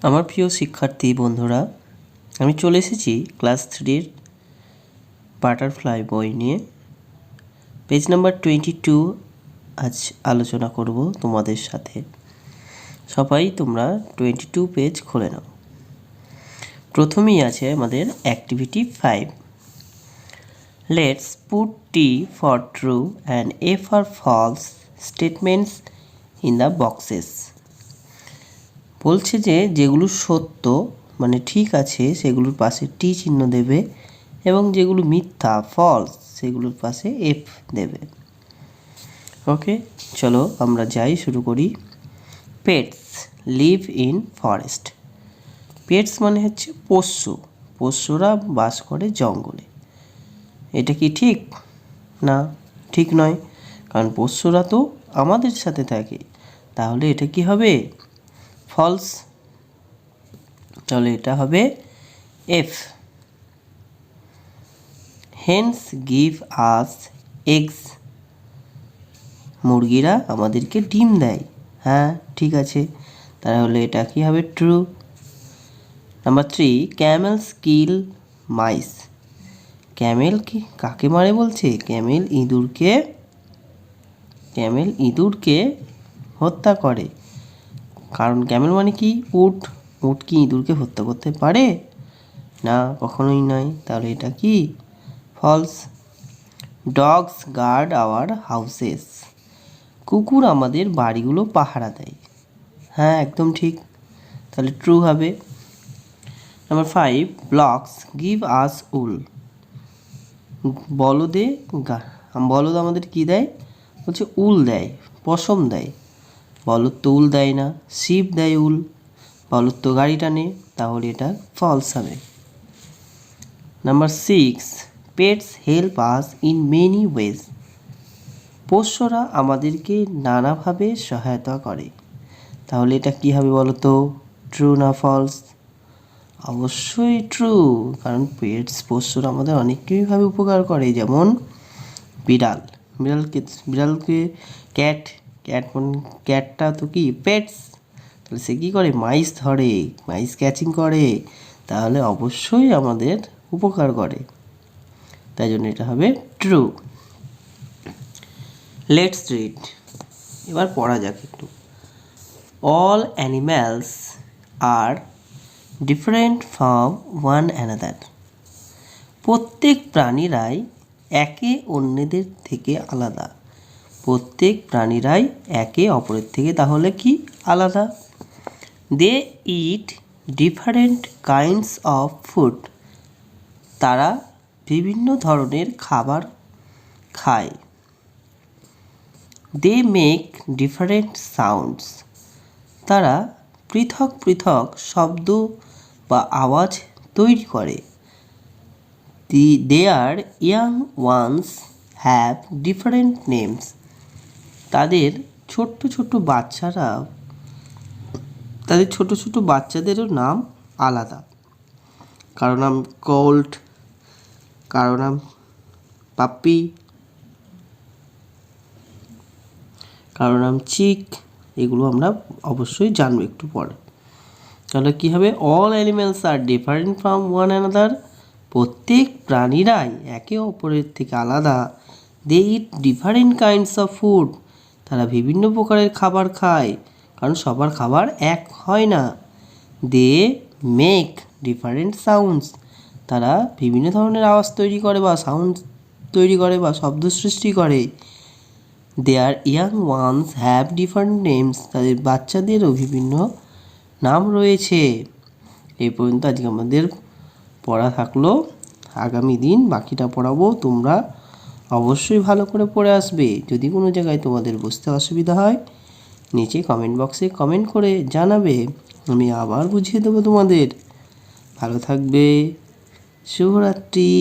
আমার প্রিয় শিক্ষার্থী বন্ধুরা, আমি চলে এসেছি ক্লাস 3-র বাটারফ্লাই বই নিয়ে। পেজ নাম্বার 22 আজ আলোচনা করব তোমাদের সাথে। সবাই তোমরা 22 পেজ খুলে নাও। প্রথমেই আছে আমাদের activity 5। Let's put T for true and A for false statements in the boxes। বলছে যে যেগুলো সত্য মানে ঠিক আছে সেগুলোর পাশে টি চিহ্ন দেবে এবং যেগুলো মিথ্যা ফলস সেগুলোর পাশে এফ দেবে। ওকে, চলো আমরা যাই, শুরু করি। Pets live in forest. Pets মানে হচ্ছে পোষ্য, পোষ্যরা বাস করে জঙ্গলে। এটা কি ঠিক? না, ঠিক নয়, কারণ পোষ্যরা তো আমাদের সাথে থাকে, তাহলে এটা কি হবে? ফলস। তাহলে এটা হবে F. Hens give us eggs. মুরগিরা আমাদেরকে ডিম দেয়। হ্যাঁ, ঠিক আছে, তাহলে এটা কি হবে? ট্রু। নাম্বার 3, ক্যামেলস কিল মাইস। ক্যামেল কি কাকে মারে বলছে? ক্যামেল ইঁদুরকে হত্যা করে। কারণ ক্যামেল মানে কি? উট। উট কি ইঁদুরকে হত্যা করতে পারে? না, কখনোই নয়, তাহলে এটা কি? False. Dogs guard our houses. কুকুর আমাদের বাড়িগুলো পাহারা দেয়। হ্যাঁ, একদম ঠিক, তাহলে ট্রু হবে। নাম্বার 5, ব্লকস গিভ আস উল। বলদ আমাদের কি দেয়? বলছে উল দেয়, পশম দেয়। বলদ তো উল দেয় না, শিপ দেয় উল। বলদ তো গাড়ি টানে, তাহলে এটা ফলস হবে। Number 6, pets help us in many ways. পোষ্যরা আমাদেরকে নানাভাবে সহায়তা করে, তাহলে এটা কি হবে বলো তো? ট্রু না ফলস? অবশ্যই ট্রু, কারণ পোষ্যরা আমাদের অনেকভাবে উপকার করে। যেমন বিড়ালকে ক্যাটটা তো কি পেটস, তাহলে সে কী করে? মাইস ধরে, মাইস ক্যাচিং করে, তাহলে অবশ্যই আমাদের উপকার করে, তাই জন্য এটা হবে ট্রু। Let's read. এবার পড়া যাক একটু। All animals are different from one another. প্রত্যেক প্রাণীরাই একে অন্যদের থেকে আলাদা। প্রত্যেক প্রাণীরাই একে অপরের থেকে তাহলে কি আলাদা? They eat different kinds of food. তারা বিভিন্ন ধরনের খাবার খায়। They make different sounds. তারা পৃথক পৃথক শব্দ বা আওয়াজ তৈরি করে। Their young ones have different names. তাদের ছোট্ট ছোট বাচ্চাদেরও নাম আলাদা। কারো নাম কোল্ট, কারো নাম পাপ্পি, কারো নাম চিক। এগুলো আমরা অবশ্যই জানবো একটু পরে। তাহলে কী হবে? All animals are different from one another. প্রত্যেক প্রাণীরাই একে অপরের থেকে আলাদা। They eat different kinds of food. তারা বিভিন্ন প্রকারের খাবার খায়, কারণ সবার খাবার এক হয় না। They make different sounds. তারা বিভিন্ন ধরনের আওয়াজ তৈরি করে বা সাউন্ড তৈরি করে বা শব্দ সৃষ্টি করে। Their young ones have different names. তাদের বাচ্চাদেরও বিভিন্ন নাম রয়েছে। এই পর্যন্ত আজকে আমাদের পড়া থাকলো। আগামী দিন বাকিটা পড়াবো, তোমরা অবশ্যই ভালো করে পড়ে আসবে। যদি কোনো জায়গায় তোমাদের বুঝতে অসুবিধা হয় নিচে কমেন্ট বক্সে কমেন্ট করে জানাবে, আমি আবার বুঝিয়ে দেবো তোমাদের। ভালো থাকবে, শুভরাত্রি।